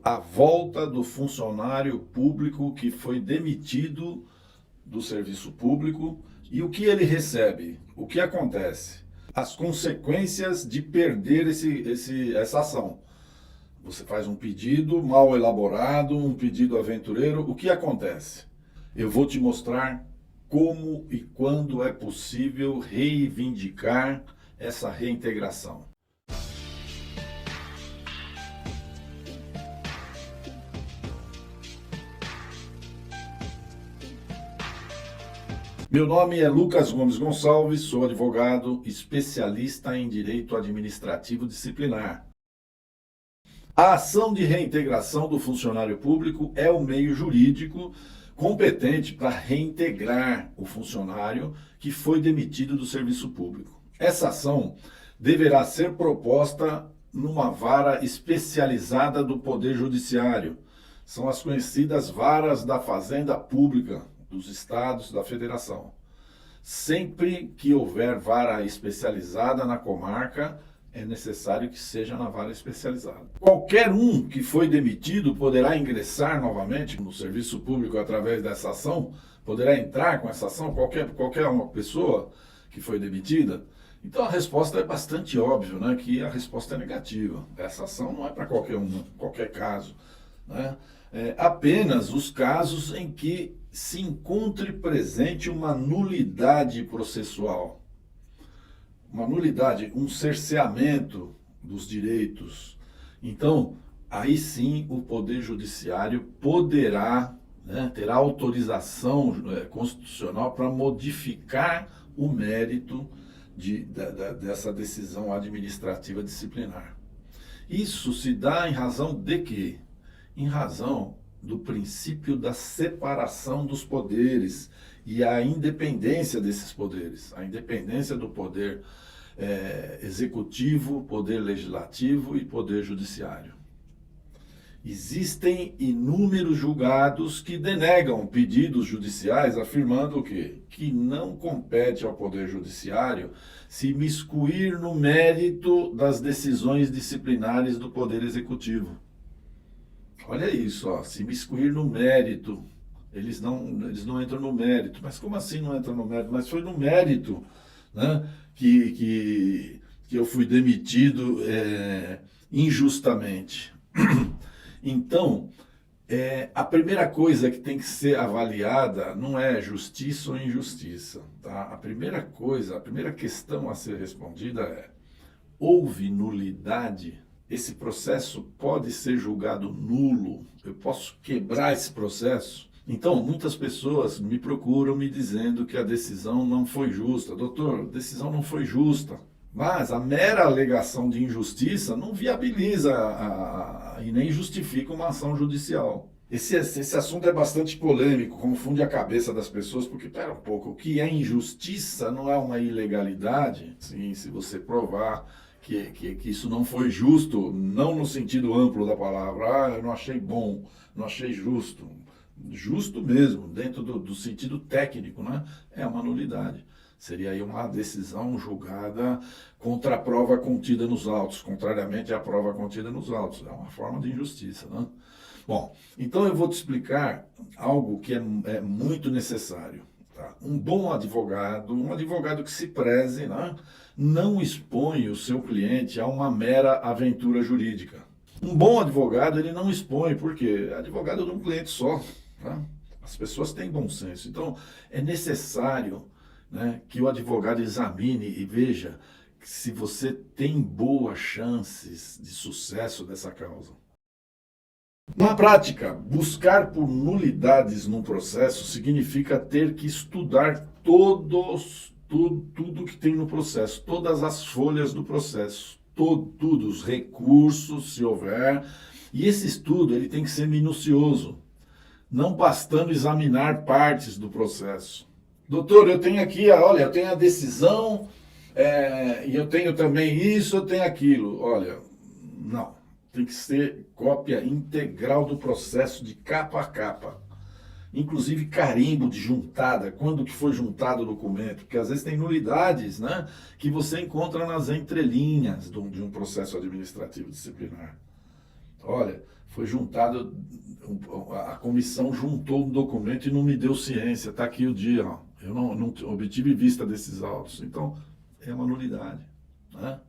A volta do funcionário público que foi demitido do serviço público e o que ele recebe, o que acontece, as consequências de perder essa ação. Você faz um pedido mal elaborado, um pedido aventureiro, o que acontece? Eu vou te mostrar como e quando é possível reivindicar essa reintegração. Meu nome é Lucas Gomes Gonçalves, sou advogado especialista em direito administrativo disciplinar. A ação de reintegração do funcionário público é o meio jurídico competente para reintegrar o funcionário que foi demitido do serviço público. Essa ação deverá ser proposta numa vara especializada do Poder Judiciário. São as conhecidas varas da Fazenda Pública dos Estados da Federação. Sempre que houver vara especializada na comarca, é necessário que seja na vara especializada. Qualquer um que foi demitido poderá ingressar novamente no serviço público através dessa ação, poderá entrar com essa ação, qualquer uma pessoa que foi demitida. Então a resposta é bastante óbvia, né, que a resposta é negativa. Essa ação não é para qualquer caso, né? Apenas os casos em que se encontre presente uma nulidade processual. Uma nulidade, um cerceamento dos direitos. Então, aí sim o Poder Judiciário poderá, né, terá autorização constitucional para modificar o mérito dessa decisão administrativa disciplinar. Isso se dá em razão de quê? Em razão do princípio da separação dos poderes e a independência desses poderes, a independência do poder executivo, poder legislativo e poder judiciário. Existem inúmeros julgados que denegam pedidos judiciais afirmando o quê? Que não compete ao Poder Judiciário se imiscuir no mérito das decisões disciplinares do Poder Executivo. Olha isso, ó, se imiscuir no mérito. Eles não entram no mérito. Mas como assim não entram no mérito? Mas foi no mérito, né, que eu fui demitido injustamente. Então, a primeira coisa que tem que ser avaliada não é justiça ou injustiça. Tá? A primeira questão a ser respondida é: houve nulidade? Esse processo pode ser julgado nulo? Eu posso quebrar esse processo? Então, muitas pessoas me procuram me dizendo que a decisão não foi justa. Doutor, a decisão não foi justa. Mas a mera alegação de injustiça não viabiliza e nem justifica uma ação judicial. Esse assunto é bastante polêmico, confunde a cabeça das pessoas, porque, pera um pouco, o que é injustiça não é uma ilegalidade? Sim, se você provar que isso não foi justo, não no sentido amplo da palavra, eu não achei bom, não achei justo. Justo mesmo, dentro do sentido técnico, né? É uma nulidade. Seria aí uma decisão julgada contra a prova contida nos autos, contrariamente à prova contida nos autos. É uma forma de injustiça, né? Bom, então eu vou te explicar algo que é muito necessário. Tá? Um bom advogado, um advogado que se preze, né, não expõe o seu cliente a uma mera aventura jurídica. Um bom advogado, ele não expõe, porque advogado é de um cliente só. Tá? As pessoas têm bom senso. Então, é necessário, né, que o advogado examine e veja se você tem boas chances de sucesso dessa causa. Na prática, buscar por nulidades num processo significa ter que estudar tudo que tem no processo, todas as folhas do processo, tudo, os recursos, se houver. E esse estudo ele tem que ser minucioso, não bastando examinar partes do processo. Doutor, eu tenho aqui, olha, eu tenho a decisão, e eu tenho também isso, eu tenho aquilo. Olha, não. Tem que ser cópia integral do processo, de capa a capa. Inclusive carimbo de juntada, quando que foi juntado o documento, porque às vezes tem nulidades, né, que você encontra nas entrelinhas de um processo administrativo disciplinar. Olha, foi juntado, a comissão juntou um documento e não me deu ciência. Está aqui o dia, ó. Eu não obtive vista desses autos. Então, é uma nulidade, né?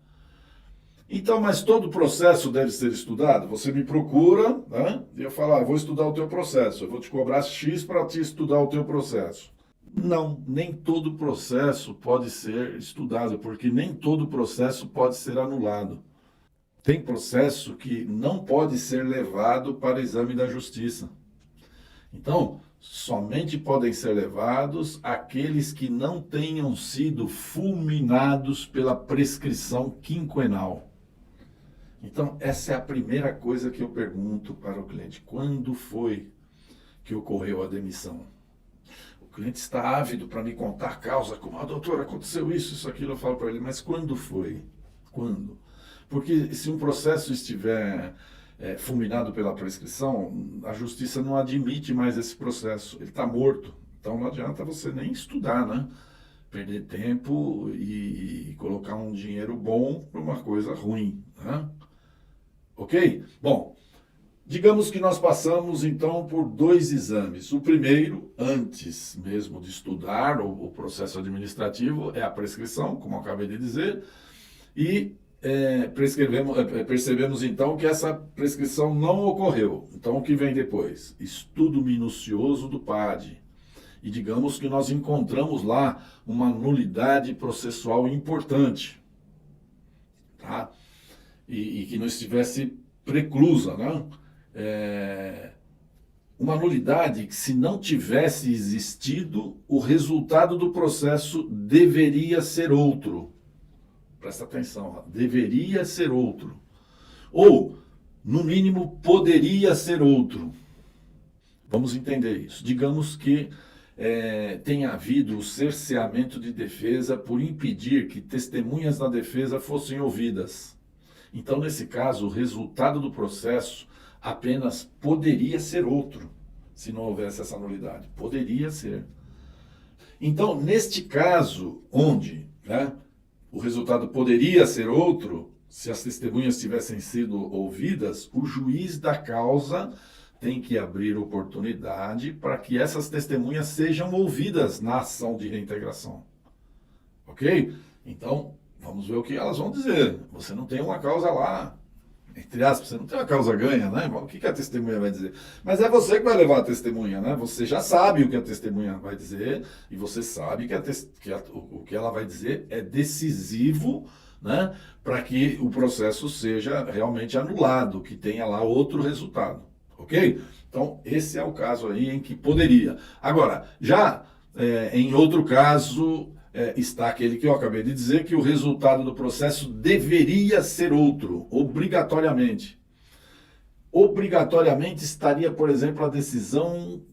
Então, mas todo processo deve ser estudado? Você me procura, né? E eu falo, vou estudar o teu processo. Eu vou te cobrar X para te estudar o teu processo. Não, nem todo processo pode ser estudado, porque nem todo processo pode ser anulado. Tem processo que não pode ser levado para exame da justiça. Então, somente podem ser levados aqueles que não tenham sido fulminados pela prescrição quinquenal. Então, essa é a primeira coisa que eu pergunto para o cliente. Quando foi que ocorreu a demissão? O cliente está ávido para me contar a causa. Como, doutor, aconteceu isso, aquilo. Eu falo para ele, mas quando foi? Quando? Porque se um processo estiver fulminado pela prescrição, a justiça não admite mais esse processo. Ele está morto. Então não adianta você nem estudar, né? Perder tempo e colocar um dinheiro bom para uma coisa ruim, né? Ok? Bom, digamos que nós passamos então por 2 exames. O primeiro, antes mesmo de estudar o processo administrativo, é a prescrição, como eu acabei de dizer, e percebemos então que essa prescrição não ocorreu. Então o que vem depois? Estudo minucioso do PAD. E digamos que nós encontramos lá uma nulidade processual importante, tá? E que não estivesse preclusa, né? Uma nulidade que, se não tivesse existido, o resultado do processo deveria ser outro. Presta atenção, deveria ser outro. Ou, no mínimo, poderia ser outro. Vamos entender isso. Digamos que tenha havido o cerceamento de defesa por impedir que testemunhas da defesa fossem ouvidas. Então, nesse caso, o resultado do processo apenas poderia ser outro, se não houvesse essa nulidade. Poderia ser. Então, neste caso, onde, né, o resultado poderia ser outro, se as testemunhas tivessem sido ouvidas, o juiz da causa tem que abrir oportunidade para que essas testemunhas sejam ouvidas na ação de reintegração. Ok? Então, vamos ver o que elas vão dizer. Você não tem uma causa lá, entre aspas, você não tem uma causa ganha, né? O que a testemunha vai dizer? Mas é você que vai levar a testemunha, né? Você já sabe o que a testemunha vai dizer e você sabe que o que ela vai dizer é decisivo, né? Para que o processo seja realmente anulado, que tenha lá outro resultado. Ok? Então, esse é o caso aí em que poderia. Agora, já em outro caso, está aquele que eu acabei de dizer, que o resultado do processo deveria ser outro, obrigatoriamente. Obrigatoriamente estaria, por exemplo, a decisão,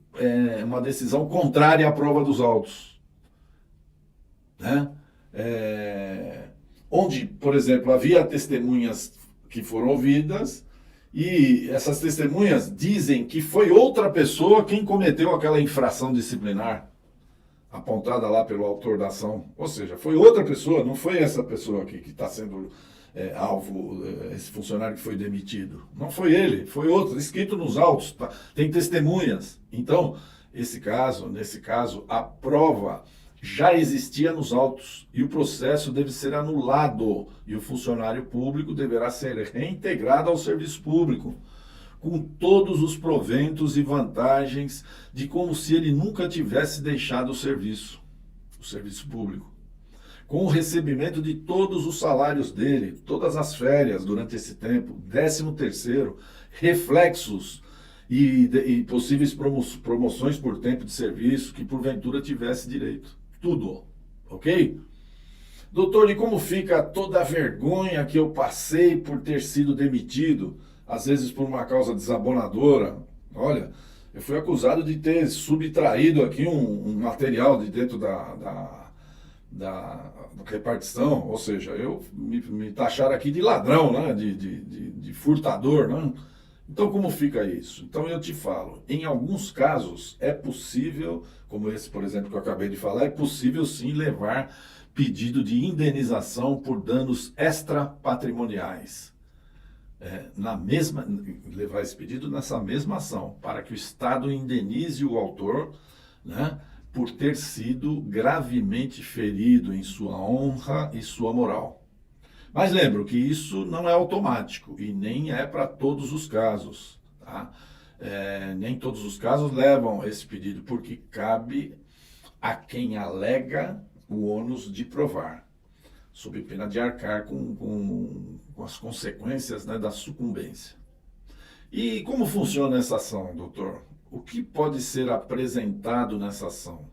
uma decisão contrária à prova dos autos. Né? Onde, por exemplo, havia testemunhas que foram ouvidas, e essas testemunhas dizem que foi outra pessoa quem cometeu aquela infração disciplinar apontada lá pelo autor da ação. Ou seja, foi outra pessoa, não foi essa pessoa aqui que está sendo alvo, esse funcionário que foi demitido. Não foi ele, foi outro, escrito nos autos, tá? Tem testemunhas. Então, nesse caso, a prova já existia nos autos e o processo deve ser anulado e o funcionário público deverá ser reintegrado ao serviço público, com todos os proventos e vantagens de como se ele nunca tivesse deixado o serviço público, com o recebimento de todos os salários dele, todas as férias durante esse tempo, 13º, reflexos e possíveis promoções por tempo de serviço que porventura tivesse direito. Tudo, ok? Doutor, e como fica toda a vergonha que eu passei por ter sido demitido, às vezes por uma causa desabonadora? Olha, eu fui acusado de ter subtraído aqui um material de dentro da repartição, ou seja, me taxaram aqui de ladrão, né? de furtador, né? Então, como fica isso? Então, eu te falo, em alguns casos é possível, como esse, por exemplo, que eu acabei de falar, é possível sim levar pedido de indenização por danos extrapatrimoniais. levar esse pedido nessa mesma ação, para que o Estado indenize o autor, né, por ter sido gravemente ferido em sua honra e sua moral. Mas lembro que isso não é automático e nem é para todos os casos, tá? Nem todos os casos levam esse pedido, porque cabe a quem alega o ônus de provar, sob pena de arcar com as consequências, né, da sucumbência. E como funciona essa ação, doutor? O que pode ser apresentado nessa ação?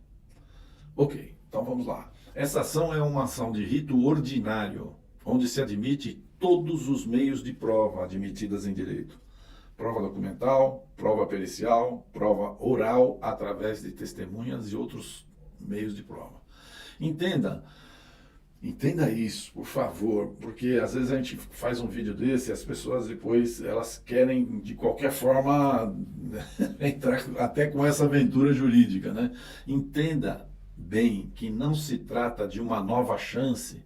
Ok, então vamos lá. Essa ação é uma ação de rito ordinário, onde se admite todos os meios de prova admitidas em direito. Prova documental, prova pericial, prova oral, através de testemunhas e outros meios de prova. Entenda isso, por favor, porque às vezes a gente faz um vídeo desse e as pessoas depois, elas querem de qualquer forma entrar até com essa aventura jurídica, né? Entenda bem que não se trata de uma nova chance.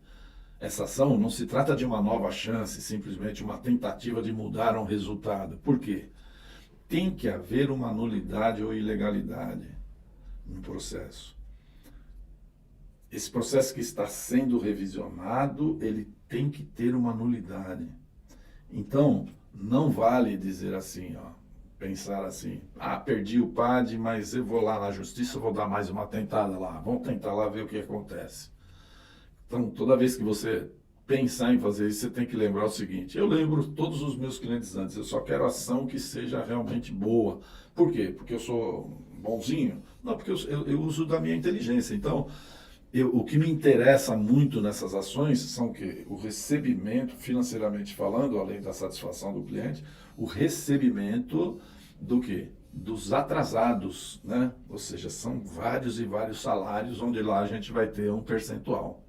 Essa ação não se trata de uma nova chance, simplesmente uma tentativa de mudar um resultado. Por quê? Tem que haver uma nulidade ou ilegalidade no processo. Esse processo que está sendo revisionado, ele tem que ter uma nulidade. Então, não vale dizer assim, pensar assim, perdi o PAD, mas eu vou lá na justiça, vou dar mais uma tentada lá, vamos tentar lá ver o que acontece. Então, toda vez que você pensar em fazer isso, você tem que lembrar o seguinte: eu lembro todos os meus clientes antes, eu só quero ação que seja realmente boa. Por quê? Porque eu sou bonzinho? Não, porque eu uso da minha inteligência. Então, o que me interessa muito nessas ações são que o recebimento, financeiramente falando, além da satisfação do cliente, o recebimento do quê? Dos atrasados, né? Ou seja, são vários e vários salários, onde lá a gente vai ter um percentual.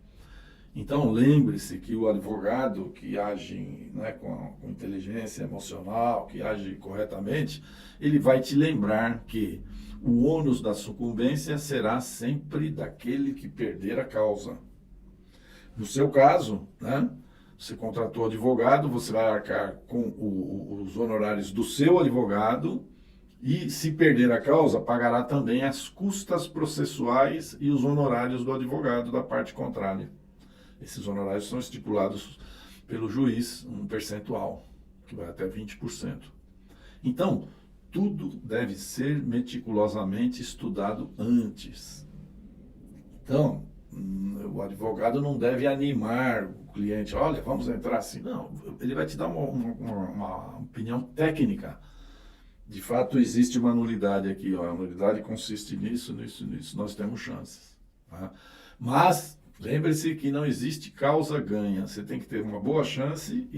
Então, lembre-se que o advogado que age, né, com inteligência emocional, que age corretamente, ele vai te lembrar que o ônus da sucumbência será sempre daquele que perder a causa. No seu caso, né, você contratou advogado, você vai arcar com os honorários do seu advogado e, se perder a causa, pagará também as custas processuais e os honorários do advogado da parte contrária. Esses honorários são estipulados pelo juiz, um percentual, que vai até 20%. Então, tudo deve ser meticulosamente estudado antes. Então, o advogado não deve animar o cliente, olha, vamos entrar assim. Não, ele vai te dar uma opinião técnica. De fato, existe uma nulidade aqui. A nulidade consiste nisso. Nós temos chances. Tá? Mas lembre-se que não existe causa ganha. Você tem que ter uma boa chance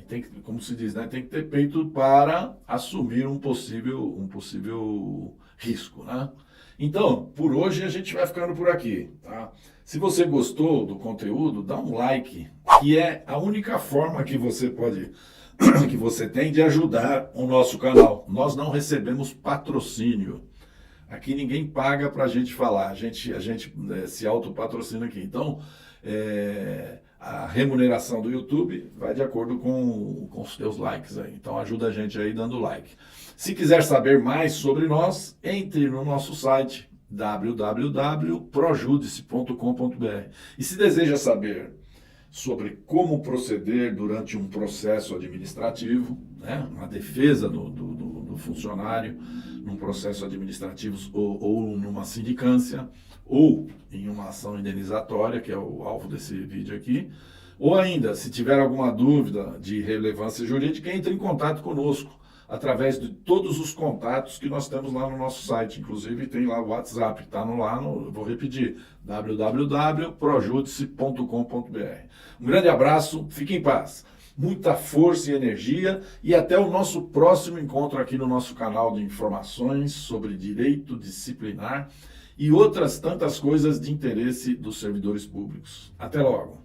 tem que, como se diz, né, tem que ter peito para assumir um possível risco, né? Então, por hoje a gente vai ficando por aqui, tá? Se você gostou do conteúdo, dá um like, que é a única forma que você tem de ajudar o nosso canal. Nós não recebemos patrocínio. Aqui ninguém paga para a gente falar, a gente se autopatrocina aqui. Então, a remuneração do YouTube vai de acordo com os seus likes aí. Então, ajuda a gente aí dando like. Se quiser saber mais sobre nós, entre no nosso site www.projudice.com.br. E se deseja saber sobre como proceder durante um processo administrativo, né, uma defesa do funcionário num processo administrativo ou numa sindicância, ou em uma ação indenizatória, que é o alvo desse vídeo aqui, ou ainda, se tiver alguma dúvida de relevância jurídica, entre em contato conosco, através de todos os contatos que nós temos lá no nosso site. Inclusive tem lá o WhatsApp, está vou repetir, www.projudice.com.br. Um grande abraço, fique em paz, muita força e energia e até o nosso próximo encontro aqui no nosso canal de informações sobre direito disciplinar e outras tantas coisas de interesse dos servidores públicos. Até logo!